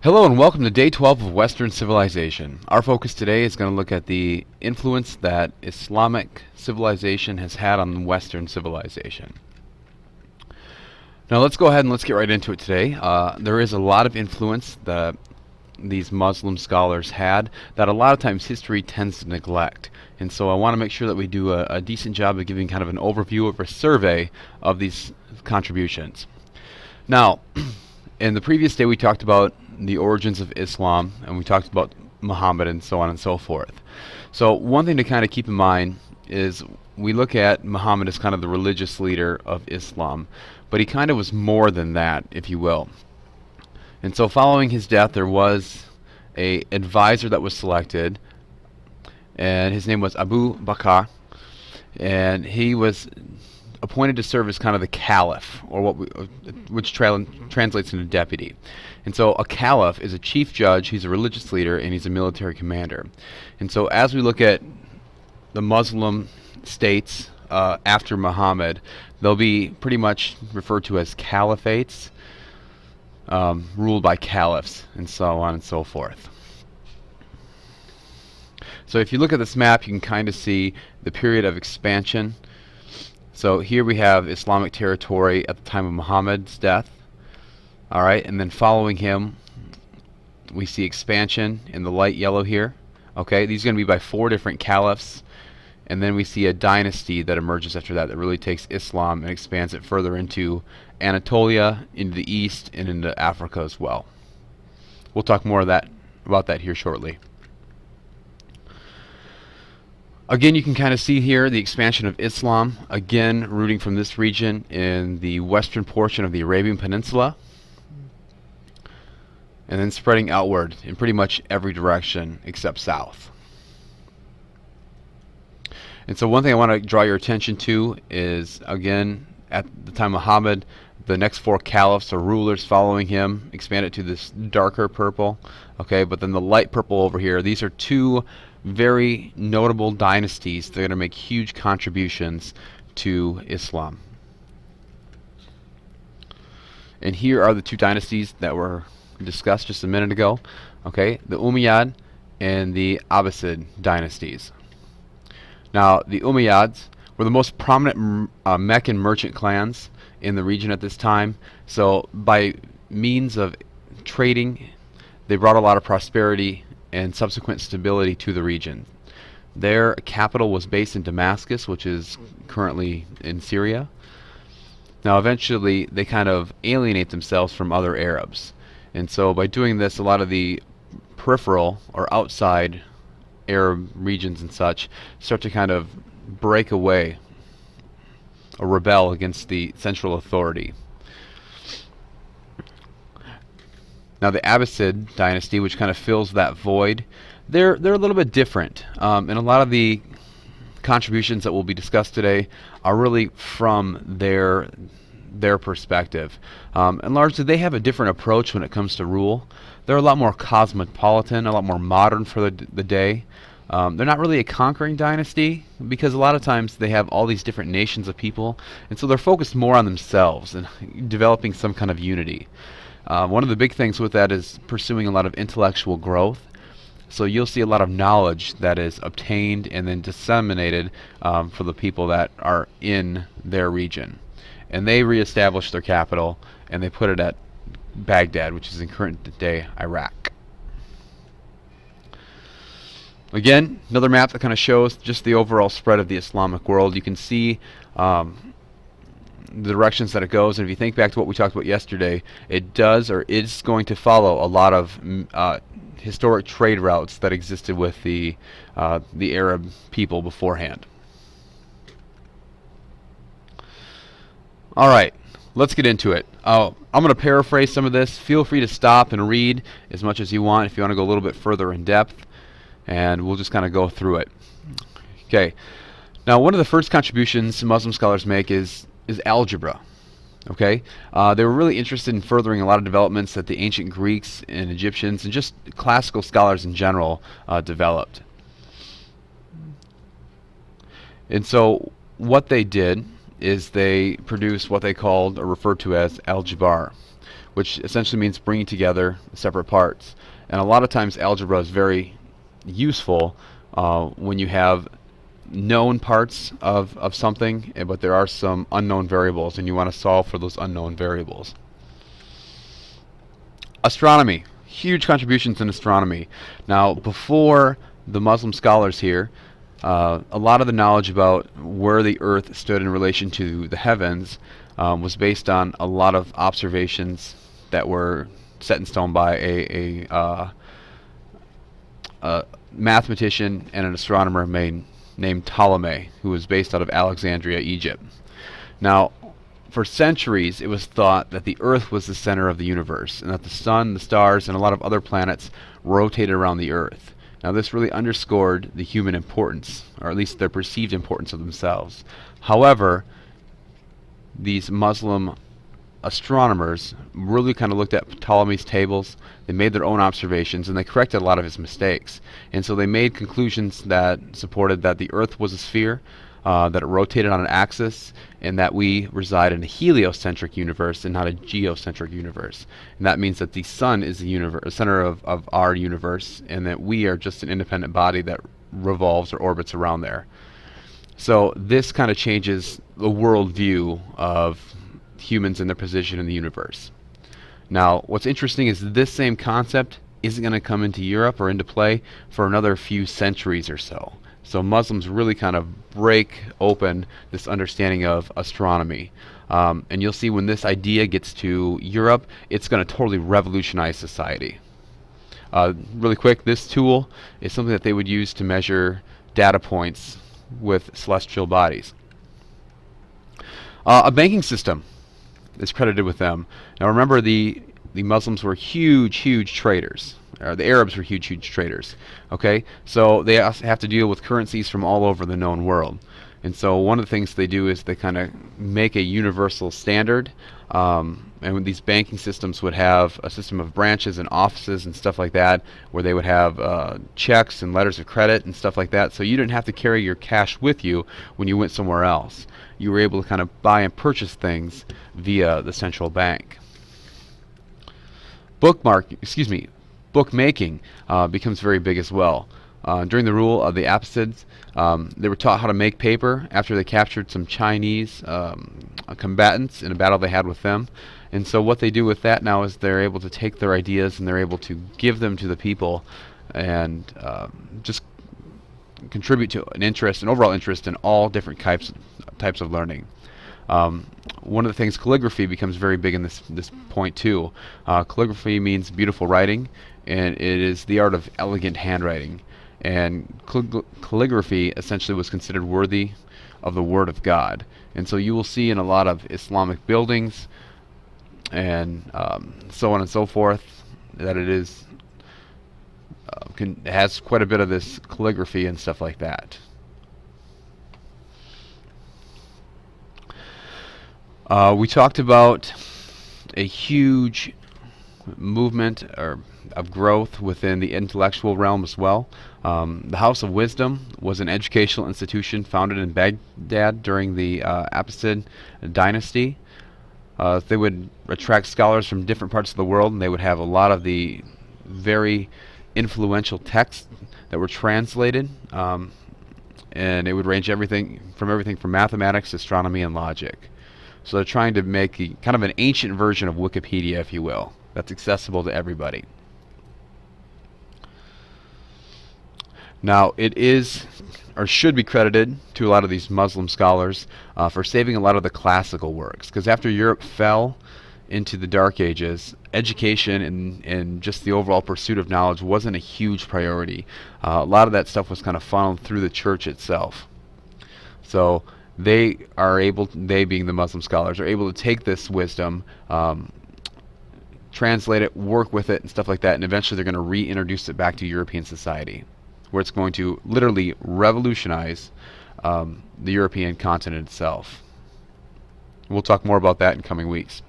Hello and welcome to day 12 of Western Civilization. Our focus today is going to look at the influence that Islamic civilization has had on Western civilization. Now let's go ahead and let's get right into it today. There is a lot of influence that these Muslim scholars had that a lot of times history tends to neglect. And so I want to make sure that we do a decent job of giving kind of an overview or a survey of these contributions. Now, in the previous day we talked about the origins of Islam and we talked about Muhammad and so on and so forth. So one thing to kind of keep in mind is we look at Muhammad as kind of the religious leader of Islam, but he kind of was more than that, if you will. And so following his death there was a advisor that was selected, and his name was Abu Bakr, and he was appointed to serve as kind of the caliph, or which translates into deputy. And so a caliph is a chief judge, he's a religious leader, and he's a military commander. And so as we look at the Muslim states after Muhammad, they'll be pretty much referred to as caliphates, ruled by caliphs, and so on and so forth. So if you look at this map, you can kind of see the period of expansion. So here we have Islamic territory at the time of Muhammad's death. Alright, and then following him, we see expansion in the light yellow here. Okay, these are going to be by 4 different caliphs. And then we see a dynasty that emerges after that really takes Islam and expands it further into Anatolia, into the east, and into Africa as well. We'll talk more about that here shortly. Again, you can kind of see here the expansion of Islam, again rooting from this region in the western portion of the Arabian Peninsula, and then spreading outward in pretty much every direction except south. And so one thing I want to draw your attention to is, again, at the time of Muhammad, the next 4 caliphs or rulers following him expanded to this darker purple. Okay, but then the light purple over here, these are 2 very notable dynasties that are going to make huge contributions to Islam. And here are the 2 dynasties that were discussed just a minute ago. Okay, the Umayyad and the Abbasid dynasties. Now, the Umayyads were the most prominent Meccan merchant clans in the region at this time. So by means of trading, they brought a lot of prosperity and subsequent stability to the region. Their capital was based in Damascus, which is currently in Syria. Now eventually they kind of alienate themselves from other Arabs. And so by doing this, a lot of the peripheral or outside Arab regions and such start to kind of break away or rebel against the central authority. Now the Abbasid dynasty, which kind of fills that void, they're a little bit different, and a lot of the contributions that will be discussed today are really from their perspective, and largely they have a different approach when it comes to rule. They're a lot more cosmopolitan, a lot more modern for the day. They're not really a conquering dynasty because a lot of times they have all these different nations of people, and so they're focused more on themselves and developing some kind of unity. One of the big things with that is pursuing a lot of intellectual growth. So you'll see a lot of knowledge that is obtained and then disseminated for the people that are in their region. And they reestablish their capital and they put it at Baghdad, which is in current day Iraq. Again, another map that kind of shows just the overall spread of the Islamic world. You can see the directions that it goes, and if you think back to what we talked about yesterday, it does or is going to follow a lot of historic trade routes that existed with the Arab people beforehand. Alright, let's get into it. I'm going to paraphrase some of this. Feel free to stop and read as much as you want if you want to go a little bit further in depth, and we'll just kind of go through it. Okay, now one of the first contributions Muslim scholars make is algebra. Okay, they were really interested in furthering a lot of developments that the ancient Greeks and Egyptians and just classical scholars in general developed. And so what they did is they produced what they called or referred to as algebra, which essentially means bringing together separate parts. And a lot of times algebra is very useful when you have known parts of something, but there are some unknown variables, and you want to solve for those unknown variables. Astronomy. Huge contributions in astronomy. Now, before the Muslim scholars here, a lot of the knowledge about where the Earth stood in relation to the heavens was based on a lot of observations that were set in stone by a mathematician and an astronomer named Ptolemy, who was based out of Alexandria, Egypt. Now, for centuries, it was thought that the Earth was the center of the universe, and that the sun, the stars, and a lot of other planets rotated around the Earth. Now, this really underscored the human importance, or at least their perceived importance of themselves. However, these Muslim astronomers really kind of looked at Ptolemy's tables, they made their own observations, and they corrected a lot of his mistakes. And so they made conclusions that supported that the Earth was a sphere, that it rotated on an axis, and that we reside in a heliocentric universe and not a geocentric universe. And that means that the sun is the center of our universe, and that we are just an independent body that revolves or orbits around there. So this kind of changes the worldview of humans and their position in the universe. Now, what's interesting is this same concept isn't going to come into Europe or into play for another few centuries or so. So Muslims really kind of break open this understanding of astronomy. And you'll see when this idea gets to Europe, it's going to totally revolutionize society. Really quick, this tool is something that they would use to measure data points with celestial bodies. A banking system is credited with them. Now remember, the Muslims were huge traders. The Arabs were huge traders. Okay, so they also have to deal with currencies from all over the known world. And so one of the things they do is they kind of make a universal standard. And these banking systems would have a system of branches and offices and stuff like that, where they would have checks and letters of credit and stuff like that. So you didn't have to carry your cash with you when you went somewhere else. You were able to kind of buy and purchase things via the central bank. Bookmaking becomes very big as well. During the rule of the Abbasids, they were taught how to make paper after they captured some Chinese combatants in a battle they had with them. And so what they do with that now is they're able to take their ideas and they're able to give them to the people and just contribute to an overall interest in all different types of learning. One of the things, calligraphy becomes very big in this point too. Calligraphy means beautiful writing, and it is the art of elegant handwriting. And calligraphy essentially was considered worthy of the Word of God. And so you will see in a lot of Islamic buildings and so on and so forth that it is has quite a bit of this calligraphy and stuff like that. We talked about a huge movement of growth within the intellectual realm as well. The House of Wisdom was an educational institution founded in Baghdad during the Abbasid dynasty. They would attract scholars from different parts of the world, and they would have a lot of the very influential texts that were translated, and it would range everything from mathematics, astronomy, and logic. So they're trying to make kind of an ancient version of Wikipedia, if you will, that's accessible to everybody. Now, it is, or should be credited to a lot of these Muslim scholars for saving a lot of the classical works, because after Europe fell into the Dark Ages, education and just the overall pursuit of knowledge wasn't a huge priority. A lot of that stuff was kind of funneled through the church itself. So they being the Muslim scholars, are able to take this wisdom, translate it, work with it, and stuff like that, and eventually they're going to reintroduce it back to European society, where it's going to literally revolutionize the European continent itself. We'll talk more about that in coming weeks.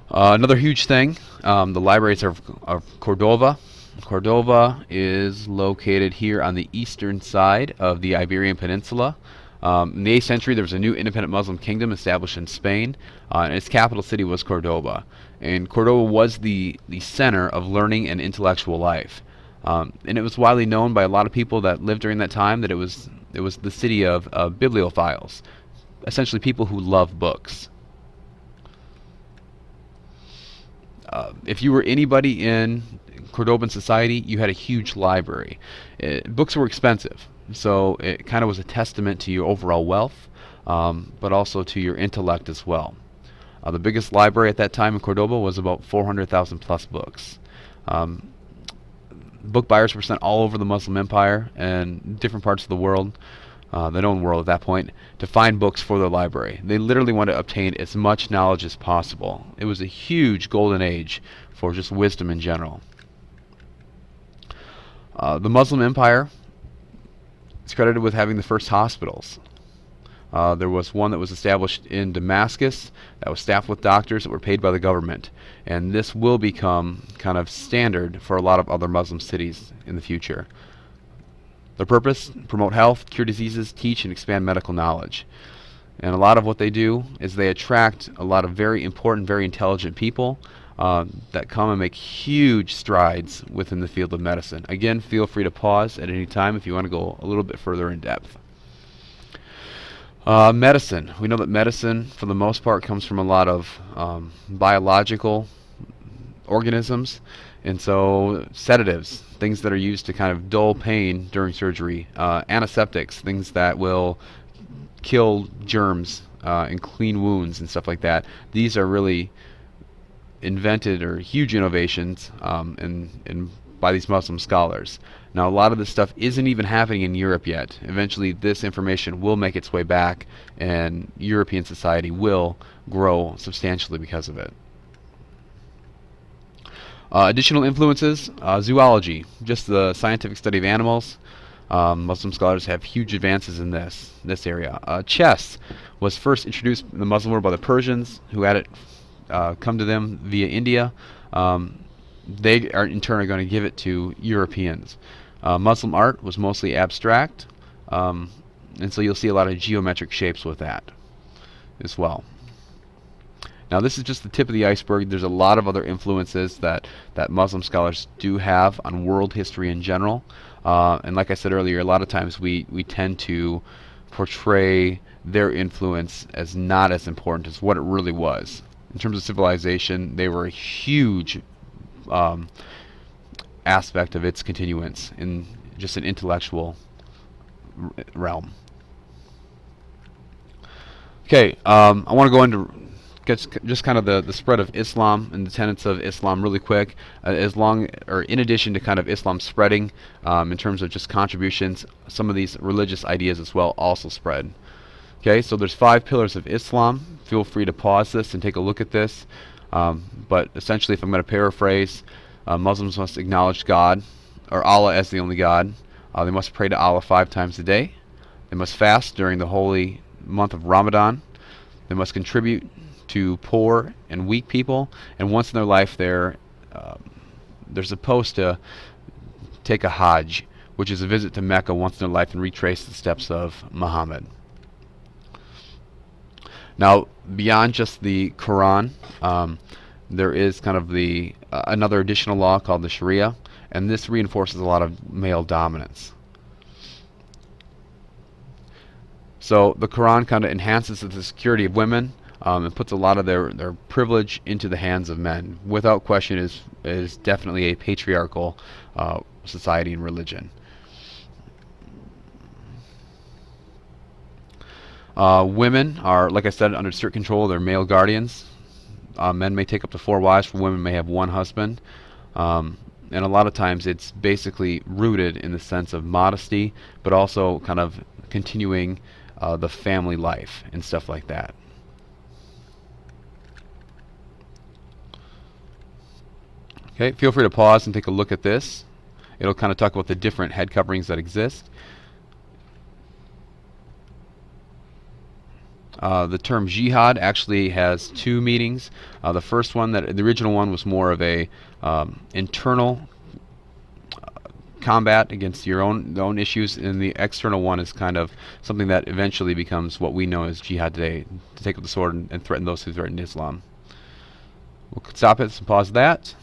Another huge thing, the libraries of Cordova. Cordova is located here on the eastern side of the Iberian Peninsula. In the 8th century, there was a new independent Muslim kingdom established in Spain, and its capital city was Cordoba. And Cordoba was the center of learning and intellectual life. And it was widely known by a lot of people that lived during that time that it was the city of bibliophiles, essentially people who love books. If you were anybody in Cordoban society, you had a huge library. Books were expensive, so it kind of was a testament to your overall wealth, but also to your intellect as well. The biggest library at that time in Cordoba was about 400,000 plus books. Book buyers were sent all over the Muslim Empire and different parts of the world, the known world at that point, to find books for their library. They literally wanted to obtain as much knowledge as possible. It was a huge golden age for just wisdom in general. The Muslim Empire is credited with having the first hospitals. There was one that was established in Damascus that was staffed with doctors that were paid by the government. And this will become kind of standard for a lot of other Muslim cities in the future. Their purpose: promote health, cure diseases, teach and expand medical knowledge. And a lot of what they do is they attract a lot of very important, very intelligent people that come and make huge strides within the field of medicine. Again, feel free to pause at any time if you want to go a little bit further in depth. Medicine. We know that medicine, for the most part, comes from a lot of biological organisms, and so sedatives, things that are used to kind of dull pain during surgery, antiseptics, things that will kill germs and clean wounds and stuff like that. These are really invented or huge innovations by these Muslim scholars. Now, a lot of this stuff isn't even happening in Europe yet. Eventually, this information will make its way back, and European society will grow substantially because of it. Additional influences: zoology, just the scientific study of animals. Muslim scholars have huge advances in this area. Chess was first introduced in the Muslim world by the Persians, who had it come to them via India. They are in turn going to give it to Europeans. Muslim art was mostly abstract, and so you'll see a lot of geometric shapes with that as well. Now, this is just the tip of the iceberg. There's a lot of other influences that Muslim scholars do have on world history in general. And like I said earlier, a lot of times we tend to portray their influence as not as important as what it really was. In terms of civilization, they were a huge aspect of its continuance in just an intellectual realm. Okay, I want to go into just kind of the spread of Islam and the tenets of Islam really quick. In addition to kind of Islam spreading, in terms of just contributions, some of these religious ideas as well also spread. Okay, so there's 5 pillars of Islam. Feel free to pause this and take a look at this. But essentially, if I'm going to paraphrase, Muslims must acknowledge God, or Allah, as the only God. They must pray to Allah 5 times a day. They must fast during the holy month of Ramadan. They must contribute to poor and weak people. And once in their life, they're supposed to take a Hajj, which is a visit to Mecca once in their life and retrace the steps of Muhammad. Now, beyond just the Quran, there is kind of another additional law called the Sharia, and this reinforces a lot of male dominance. So the Quran kind of enhances the security of women and puts a lot of their privilege into the hands of men. Without question, is definitely a patriarchal society and religion. Women are, like I said, under strict control of their male guardians. Men may take up to 4 wives, for women may have 1 husband. And a lot of times it's basically rooted in the sense of modesty, but also kind of continuing the family life and stuff like that. Okay, feel free to pause and take a look at this. It'll kind of talk about the different head coverings that exist. The term jihad actually has 2 meanings. The first one, the original one, was more of a internal combat against your own issues, and the external one is kind of something that eventually becomes what we know as jihad today, to take up the sword and threaten those who threaten Islam. We'll stop it and pause that.